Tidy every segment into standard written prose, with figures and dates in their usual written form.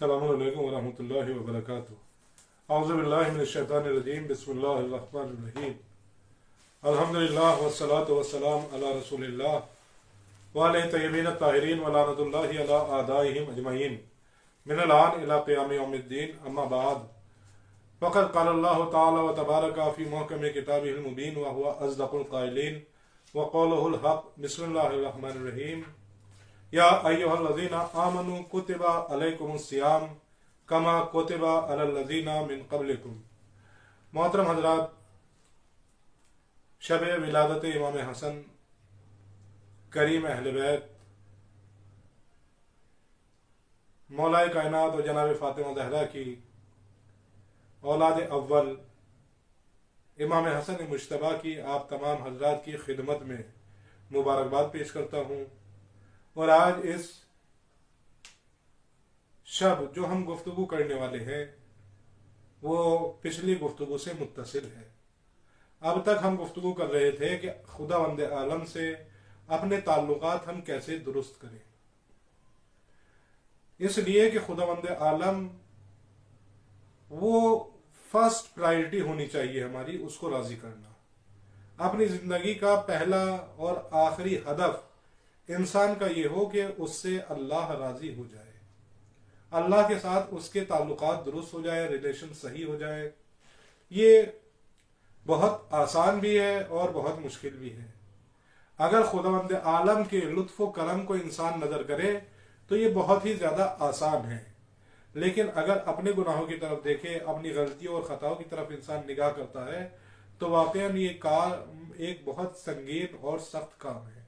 अस्सलामुअलैकुम वरहमतुल्लाहि वबरकातुहू। औज़ु बिल्लाहि मिनश्शैतानिर्रजीम। बिस्मिल्लाहिर्रहमानिर्रहीम। अल्हम्दुलिल्लाह वस्सलातु वस्सलाम अला रसूलिल्लाह व अलैहि तय्यबीन ताहिरीन व लानतुल्लाहि अला आदाइहिम अजमईन मिनल आन इला क़ियाम यौमिद्दीन। अम्मा बाद फ़क़द क़ाल अल्लाहु तआला व तबारक फ़ी मुहकम किताबिहिल मुबीन व हुवा अस्दक़ुल क़ाइलीन व क़ौलुहुल हक़। बिस्मिल्लाहिर रहमानिर रहीम। या अय्युहल्लज़ीना आमनू कुतिबा अलैकुमुस सियाम कमा कुतिबा अलल लज़ीना मिन क़ब्लिकुम। मोहतरम हज़रात, शब विलादत इमाम हसन करीम अहले बैत मौलाए कायनात और जनाब फ़ातिमा ज़हरा की औलाद अव्वल इमाम हसन मुश्तबा की आप तमाम हज़रात की खिदमत में मुबारकबाद पेश करता हूँ। और आज इस शब जो हम गुफ्तगू करने वाले हैं वो पिछली गुफ्तगू से मुत्तसिल है। अब तक हम गुफ्तगू कर रहे थे कि खुदावंद आलम से अपने ताल्लुकात हम कैसे दुरुस्त करें, इसलिए कि खुदावंद आलम वो फर्स्ट प्रायोरिटी होनी चाहिए हमारी, उसको राजी करना। अपनी जिंदगी का पहला और आखिरी हदफ इंसान का ये हो कि उससे अल्लाह राजी हो जाए, अल्लाह के साथ उसके ताल्लुकात दुरुस्त हो जाए, रिलेशन सही हो जाए। ये बहुत आसान भी है और बहुत मुश्किल भी है। अगर खुदावंद आलम के लुत्फ व करम को इंसान नजर करे तो ये बहुत ही ज्यादा आसान है, लेकिन अगर अपने गुनाहों की तरफ देखे, अपनी गलतियों और खताओं की तरफ इंसान निगाह करता है तो वाकई ये काम एक बहुत संगीन और सख्त काम है।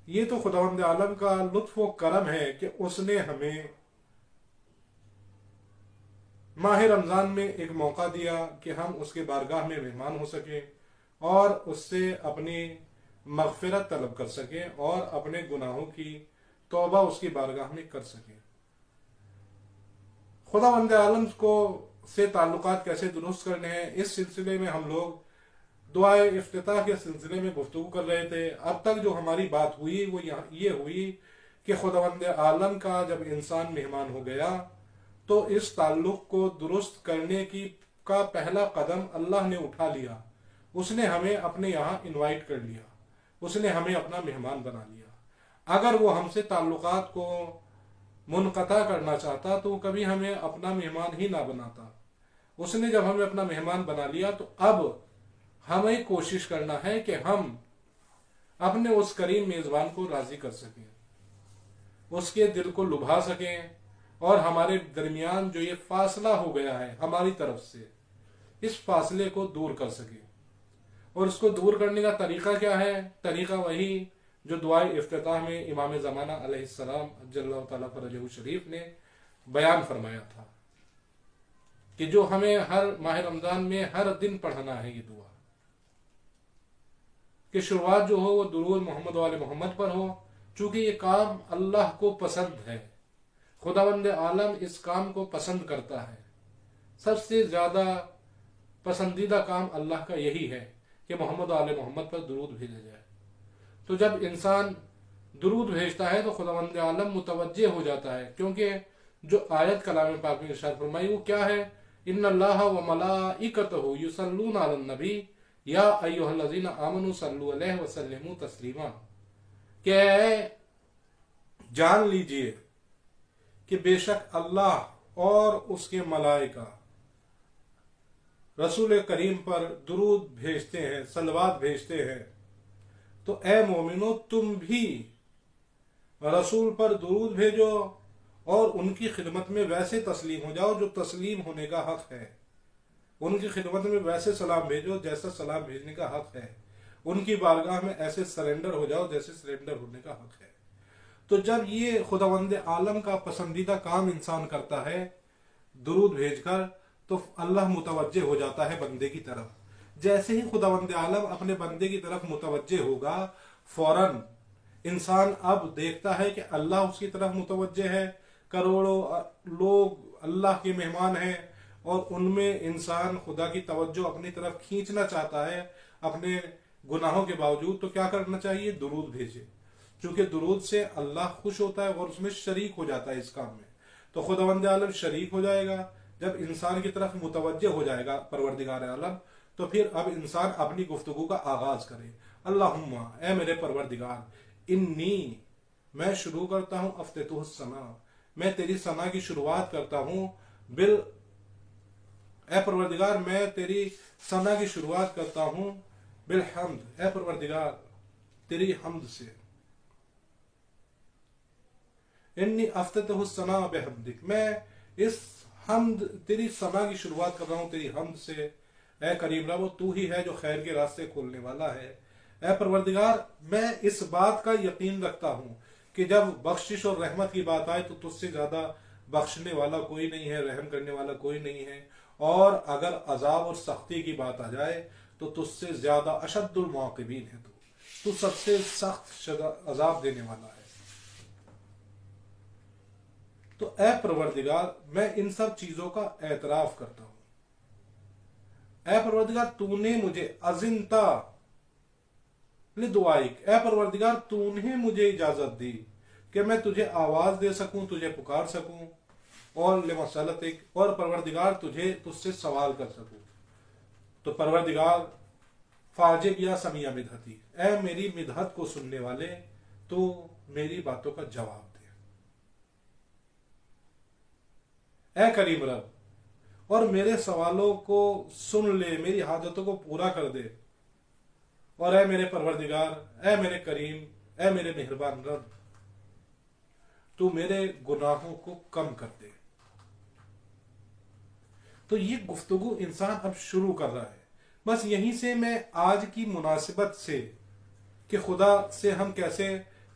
ये तो खुदावंद आलम का लुत्फ व करम है कि उसने हमें माह रमजान में एक मौका दिया कि हम उसके बारगाह में मेहमान हो सके और उससे अपनी मगफिरत तलब कर सके और अपने गुनाहों की तौबा उसकी बारगाह में कर सके। खुदावंद आलम को से ताल्लुकात कैसे दुरुस्त करने हैं, इस सिलसिले में हम लोग दुआए इफ्तिताह के सिलसिले में गुफ्तगू कर रहे थे। अब तक जो हमारी बात हुई वो ये हुई कि खुदावंद आलम का जब इंसान मेहमान हो गया तो इस ताल्लुक को दुरुस्त करने का पहला कदम अल्लाह ने उठा लिया। उसने हमें अपने यहाँ इनवाइट कर लिया, उसने हमें अपना मेहमान बना लिया। अगर वो हमसे ताल्लुकात को मुनक़ता करना चाहता तो कभी हमें अपना मेहमान ही ना बनाता। उसने जब हमें अपना मेहमान बना लिया तो अब हमें कोशिश करना है कि हम अपने उस करीम मेजबान को राजी कर सकें, उसके दिल को लुभा सकें और हमारे दरमियान जो ये फासला हो गया है हमारी तरफ से, इस फासले को दूर कर सकें। और उसको दूर करने का तरीका क्या है? तरीका वही जो दुआए इफ्तिताह में इमाम ज़माना अलैहिस्सलाम अज्जल्लाहु तआला फरजहू शरीफ ने बयान फरमाया था कि जो हमें हर माह रमजान में हर दिन पढ़ना है ये दुआ, कि शुरुआत जो हो वो दुरूद मोहम्मद वाले मोहम्मद पर हो, चूंकि ये काम अल्लाह को पसंद है। खुदावंद आलम इस काम को पसंद करता है। सबसे ज्यादा पसंदीदा काम अल्लाह का यही है कि मोहम्मद वाले मोहम्मद पर दुरूद भेजा जाए। तो जब इंसान दुरूद भेजता है तो खुदावंद आलम मुतवज्जे हो जाता है, क्योंकि जो आयत कलाम पाक में इरशाद फरमाई वो क्या है? इन्नल्लाह व मलाइकतहु युसल्लूना अलन नबी या अय्युहल्लज़ीना आमनू सल्लु अलैहि व सल्लिमू तस्लीमा। कि जान लीजिए कि बेशक अल्लाह और उसके मलाइका रसूल करीम पर दुरूद भेजते हैं, सलवात भेजते हैं। तो ए मोमिनो, तुम भी रसूल पर दुरूद भेजो और उनकी खिदमत में वैसे तस्लीम हो जाओ जो तस्लीम होने का हक है। उनकी खिदमत में वैसे सलाम भेजो जैसा सलाम भेजने का हक है। उनकी बारगाह में ऐसे सरेंडर हो जाओ जैसे सरेंडर होने का हक है। तो जब ये खुदावंद आलम का पसंदीदा काम इंसान करता है दुरूद भेजकर, तो अल्लाह मुतवज्जे हो जाता है बंदे की तरफ। जैसे ही खुदावंद आलम अपने बंदे की तरफ मुतवज्जे होगा, फौरन इंसान अब देखता है कि अल्लाह उसकी तरफ मुतवज्जे है। करोड़ों लोग अल्लाह के मेहमान हैं और उनमें इंसान खुदा की तवज्जो अपनी तरफ खींचना चाहता है अपने गुनाहों के बावजूद। तो क्या करना चाहिए? दुरूद भेजे। چونکہ درود سے اللہ خوش ہوتا ہے اور اس میں شریک ہو جاتا ہے اس کام میں. تو خداوند عالم شریک ہو جائے گا. جب انسان کی طرف متوجہ ہو جائے گا پروردگار عالم، تو پھر اب انسان اپنی گفتگو کا آغاز کرے. اللہم، اے میرے پروردگار، انی، میں شروع کرتا ہوں، افتتح الثنا، میں تیری ثنا کی شروعات کرتا ہوں، اے پروردگار میں تیری ثنا کی شروعات کرتا ہوں بالحمد، اے پروردگار تیری حمد سے. انی افتتح الثنا بحمدک، میں اس حمد تیری ثنا کی شروعات کر رہا ہوں تیری حمد سے. اے کریم رب، تو ہی ہے جو خیر کے راستے کھولنے والا ہے. اے پروردگار، میں اس بات کا یقین رکھتا ہوں کہ جب بخشش اور رحمت کی بات آئے تو تجھ سے زیادہ بخشنے والا کوئی نہیں ہے، رحم کرنے والا کوئی نہیں ہے. اور اگر عذاب اور سختی کی بات آ جائے تو تجھ سے زیادہ اشد المعاقبین ہے. تو سب سے سخت عذاب دینے والا ہے. تو اے پروردگار، میں ان سب چیزوں کا اعتراف کرتا ہوں. اے پروردگار، تو نے مجھے اذنتا لدعائک، اے پروردگار تو نے مجھے اجازت دی کہ میں تجھے آواز دے سکوں، تجھے پکار سکوں، اور لمسالتک، اور پروردگار تجھ سے سوال کر سکوں. تو پروردگار فاجب یا سمیع مدحتی، اے میری مدحت کو سننے والے، تو میری باتوں کا جواب دے. اے کریم رب، اور میرے سوالوں کو سن لے، میری حاجتوں کو پورا کر دے. اور اے میرے پروردگار، اے میرے کریم، اے میرے مہربان رب، تو میرے گناہوں کو کم کر دے. تو یہ گفتگو انسان اب شروع کر رہا ہے. بس یہیں سے میں آج کی مناسبت سے کہ خدا سے ہم کیسے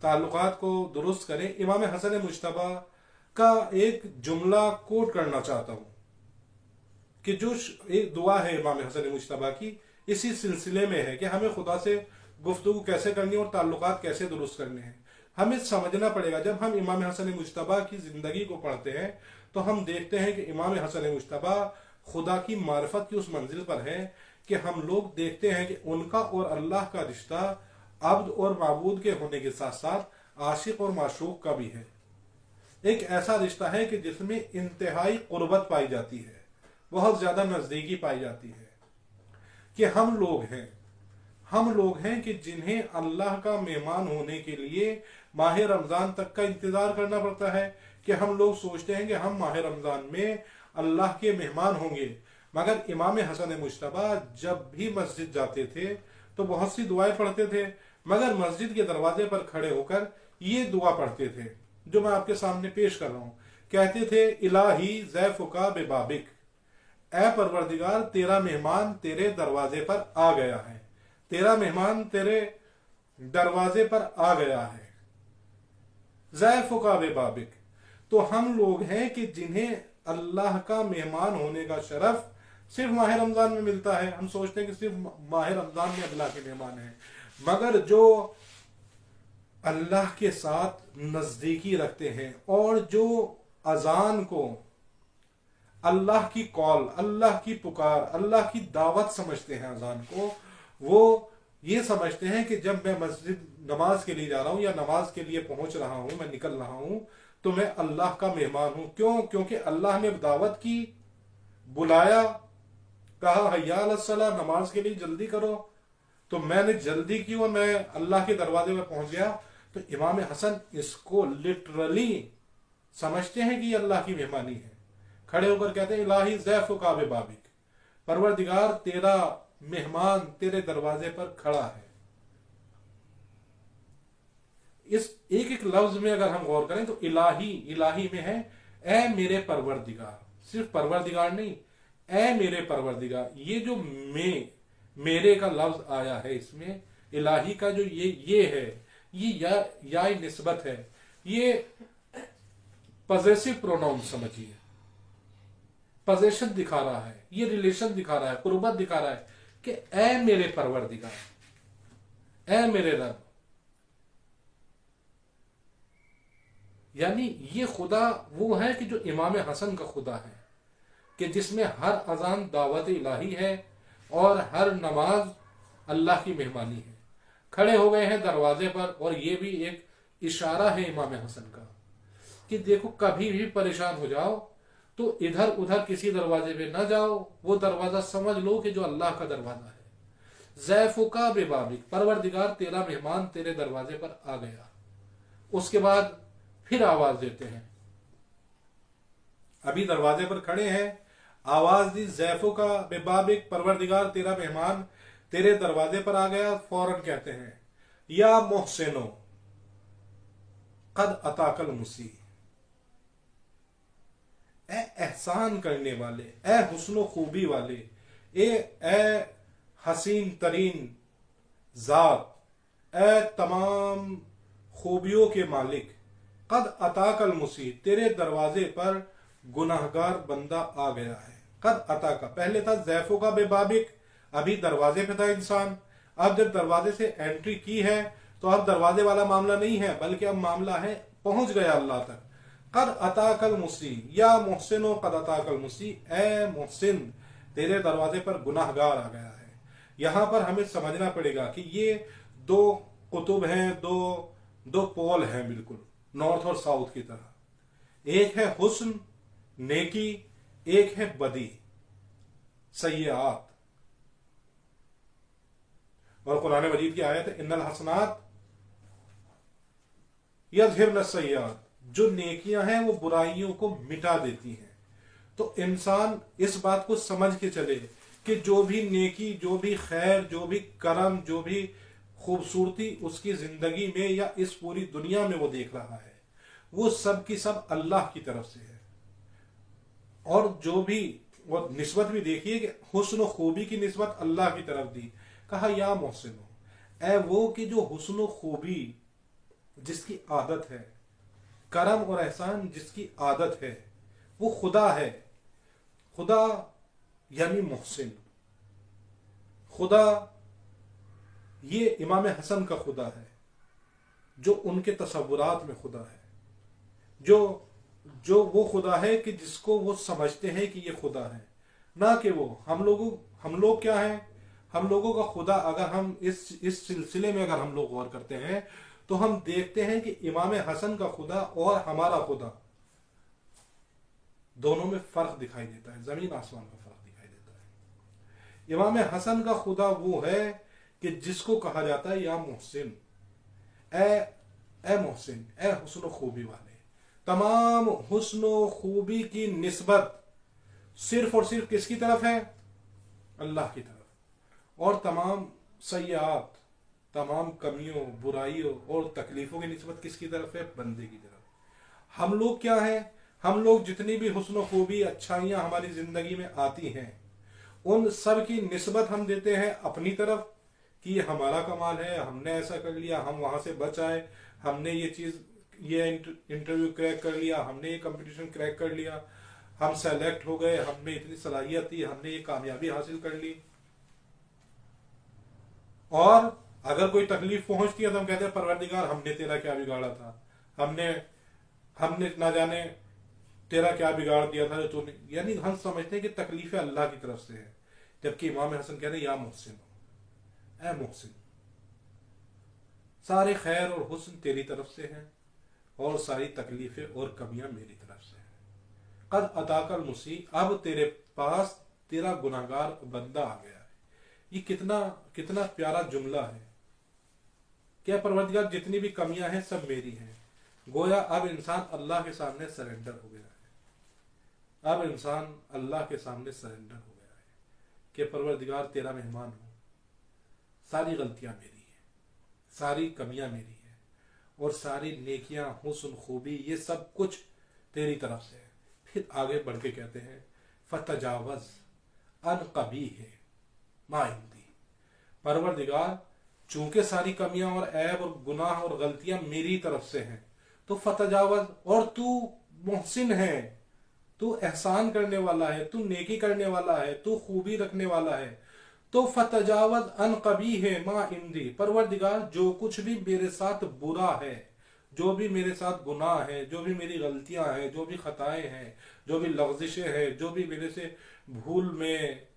تعلقات کو درست کریں، امام حسن مجتبی کا ایک جملہ کوٹ کرنا چاہتا ہوں کہ جو ایک دعا ہے امام حسن مجتبی کی، اسی سلسلے میں ہے کہ ہمیں خدا سے گفتگو کیسے کرنی اور تعلقات کیسے درست کرنے ہیں. ہمیں سمجھنا پڑے گا. جب ہم امام حسن مجتبی کی زندگی کو پڑھتے ہیں تو ہم دیکھتے ہیں کہ امام حسن مجتبی خدا کی معرفت کی اس منزل پر ہے کہ ہم لوگ دیکھتے ہیں کہ ان کا اور اللہ کا رشتہ عبد اور معبود کے ہونے کے ساتھ ساتھ عاشق اور معشوق کا بھی ہے. ایک ایسا رشتہ ہے کہ جس میں انتہائی قربت پائی جاتی ہے، بہت زیادہ نزدیکی پائی جاتی ہے. کہ ہم لوگ ہیں کہ جنہیں اللہ کا مہمان ہونے کے لیے ماہ رمضان تک کا انتظار کرنا پڑتا ہے. کہ ہم لوگ سوچتے ہیں کہ ہم ماہ رمضان میں اللہ کے مہمان ہوں گے. مگر امام حسن مجتبی جب بھی مسجد جاتے تھے تو بہت سی دعائیں پڑھتے تھے، مگر مسجد کے دروازے پر کھڑے ہو کر یہ دعا پڑھتے تھے جو میں آپ کے سامنے پیش کر رہا ہوں. کہتے تھے الہی ضیفک ببابک، اے پروردگار تیرا مہمان تیرے دروازے پر آ گیا ہے، تیرا مہمان تیرے دروازے پر آ گیا ہے. ضیفک ببابک، تو ہم لوگ ہیں کہ جنہیں اللہ کا مہمان ہونے کا شرف صرف ماہ رمضان میں ملتا ہے. ہم سوچتے ہیں کہ صرف ماہ رمضان میں اللہ کے مہمان ہیں، مگر جو اللہ کے ساتھ نزدیکی رکھتے ہیں اور جو اذان کو اللہ کی کال، اللہ کی پکار، اللہ کی دعوت سمجھتے ہیں، اذان کو وہ یہ سمجھتے ہیں کہ جب میں مسجد نماز کے لیے جا رہا ہوں یا نماز کے لیے پہنچ رہا ہوں، میں نکل رہا ہوں، تو میں اللہ کا مہمان ہوں. کیونکہ اللہ نے دعوت کی، بلایا، کہا حی علی الصلاۃ، نماز کے لیے جلدی کرو، تو میں نے جلدی کی اور میں اللہ کے دروازے میں پہنچ گیا. تو امام حسن اس کو لٹرلی سمجھتے ہیں کہ یہ اللہ کی مہمانی ہے. کھڑے ہو کر کہتے ہیں الہی ضیفک ببابک، پروردگار تیرا مہمان تیرے دروازے پر کھڑا ہے. اس ایک لفظ میں اگر ہم غور کریں تو الہی میں ہے اے میرے پروردگار. صرف پروردگار نہیں، اے میرے پروردگار. یہ جو میرے کا لفظ آیا ہے اس میں، الہی کا جو یہ ہے، یہ یا نسبت ہے، یہ پوزیسو پروناؤن سمجھیے، پوزیشن دکھا رہا ہے، یہ ریلیشن دکھا رہا ہے، قربت دکھا رہا ہے کہ اے میرے پروردگار، اے میرے رب. یعنی یہ خدا وہ ہے کہ جو امام حسن کا خدا ہے، کہ جس میں ہر اذان دعوت الہی ہے اور ہر نماز اللہ کی مہمانی ہے. کھڑے ہو گئے ہیں دروازے پر، اور یہ بھی ایک इशारा है इमाम हसन का कि देखो कभी भी परेशान हो जाओ तो इधर उधर किसी दरवाजे पे ना जाओ, वो दरवाजा समझ लो कि जो अल्लाह का दरवाजा है। ज़ैफुका बेबाबिक, परवरदिगार तेरा मेहमान तेरे दरवाजे पर आ गया। उसके बाद फिर आवाज देते हैं, अभी दरवाजे पर खड़े हैं, आवाज दी ज़ैफुका बेबाबिक, परवरदिगार तेरा मेहमान तेरे दरवाजे पर आ गया। फौरन कहते हैं या मोहसिनो कद अताकल मुसी, ए एहसान करने वाले, ए हुस्नो खूबी वाले, ए हसीन तरीन जात, ए तमाम खूबियों के मालिक, कद अताकल मुसी, तेरे दरवाजे पर गुनाहगार बंदा आ गया है। कद अता का पहले था ज़ैफो का बेबाबिक, अभी दरवाजे पे था इंसान। अब जब दरवाजे से एंट्री की है तो अब दरवाजे वाला मामला नहीं है, बल्कि अब मामला है पहुंच गया अल्लाह तक। कद अताकल मुसी या मोहसिनो कद अताकल मुसी, ए मोहसिन तेरे दरवाजे पर गुनाहगार आ गया है। यहां पर हमें समझना पड़ेगा कि ये दो कुतुब हैं, दो पोल हैं, बिल्कुल नॉर्थ और साउथ की तरह। एक है हुस्न नेकी, एक है बदी सय्यात। और कुरान मजीद की आयत है इन्नल हसनात यज़हिबन सय्यात, जो नेकियां हैं वो बुराइयों को मिटा देती हैं। तो इंसान इस बात को समझ के चले कि जो भी नेकी, जो भी खैर, जो भी करम, जो भी खूबसूरती उसकी जिंदगी में या इस पूरी दुनिया में वो देख रहा है, वो सब की सब अल्लाह की तरफ से है। और जो भी और निस्बत भी देखिए कि हुस्न खूबी की निस्बत अल्लाह की तरफ दी, कहा या मोहसिनो, ए वो कि जो हुस्न खूबी जिसकी आदत है, करम और एहसान जिसकी आदत है, वो खुदा है। खुदा यानी मोहसिन, खुदा ये इमाम हसन का खुदा है, जो उनके तसव्वुरात में खुदा है, जो वो खुदा है कि जिसको वो समझते हैं कि ये खुदा है, ना कि वो हम लोग क्या हैं। हम लोगों का खुदा, अगर हम इस सिलसिले में अगर हम लोग गौर करते हैं तो हम देखते हैं कि इमाम हसन का खुदा और हमारा खुदा दोनों में फर्क दिखाई देता है, जमीन आसमान का फर्क दिखाई देता है। इमाम हसन का खुदा वो है कि जिसको कहा जाता है या मोहसिन, ए मोहसिन, ए हुस्न खूबी वाले। तमाम हुस्न खूबी की निस्बत सिर्फ और सिर्फ किसकी तरफ है? अल्लाह की तरफ। और तमाम सय्यात, तमाम कमियों, बुराइयों और तकलीफों की निस्बत किसकी तरफ है? बंदे की तरफ। हम लोग क्या हैं? हम लोग जितनी भी हुस्न खूबी, अच्छाइयां हमारी जिंदगी में आती हैं, उन सब की निस्बत हम देते हैं अपनी तरफ कि ये हमारा कमाल है, हमने ऐसा कर लिया, हम वहां से बच आए, हमने ये चीज, ये इंटरव्यू क्रैक कर लिया, हमने ये कंपटीशन क्रैक कर लिया, हम सेलेक्ट हो गए, हमें इतनी सलाहियत थी, हमने ये कामयाबी हासिल कर ली। और अगर कोई तकलीफ पहुंचती है तो हम कहते हैं परवरदिगार हमने तेरा क्या बिगाड़ा था, हमने ना जाने तेरा क्या बिगाड़ दिया था जो तूने। यानी हम समझते हैं कि तकलीफें अल्लाह की तरफ से है, जबकि इमाम हसन कहते हैं या मोहसिन, ए मोहसिन, सारे खैर और हुस्न तेरी तरफ से हैं और सारी तकलीफें और कमियां मेरी तरफ से हैं। कद अताकल मुसी, अब तेरे पास तेरा गुनाहगार बंदा आ गया है। ये कितना कितना प्यारा जुमला है। क्या परवरदिगार जितनी भी कमियां हैं सब मेरी हैं। गोया अब इंसान अल्लाह के सामने सरेंडर हो गया है। अब इंसान अल्लाह के सामने सरेंडर हो गया है कि परवरदिगार तेरा मेहमान हूं, सारी गलतियां मेरी हैं, सारी कमियां मेरी हैं और सारी नेकियां, हुस्न खूबी, ये सब कुछ तेरी तरफ से है। फिर आगे बढ़ के कहते हैं फतजावज अन कबीह मा इंदी, परवरदिगार चूंकि सारी कमियां और ऐब और गुनाह और गलतियां मेरी तरफ से हैं तो फतजावज, और तू मोहसिन है, तू एहसान करने वाला है, तू नेकी करने वाला है, तू खूबी रखने वाला है, तो फतजावज अन कबीह मा इंदी, परवरदिगार जो कुछ भी मेरे साथ बुरा है, जो भी मेरे साथ गुनाह है, जो भी मेरी गलतियां हैं, जो भी खताएं हैं, जो भी लफ्जिशें हैं, जो भी मेरे से भूल में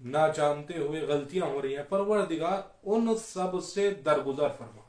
ना जानते हुए गलतियां हो रही हैं, परवरदिगार उन सब से दरगुजर फरमा।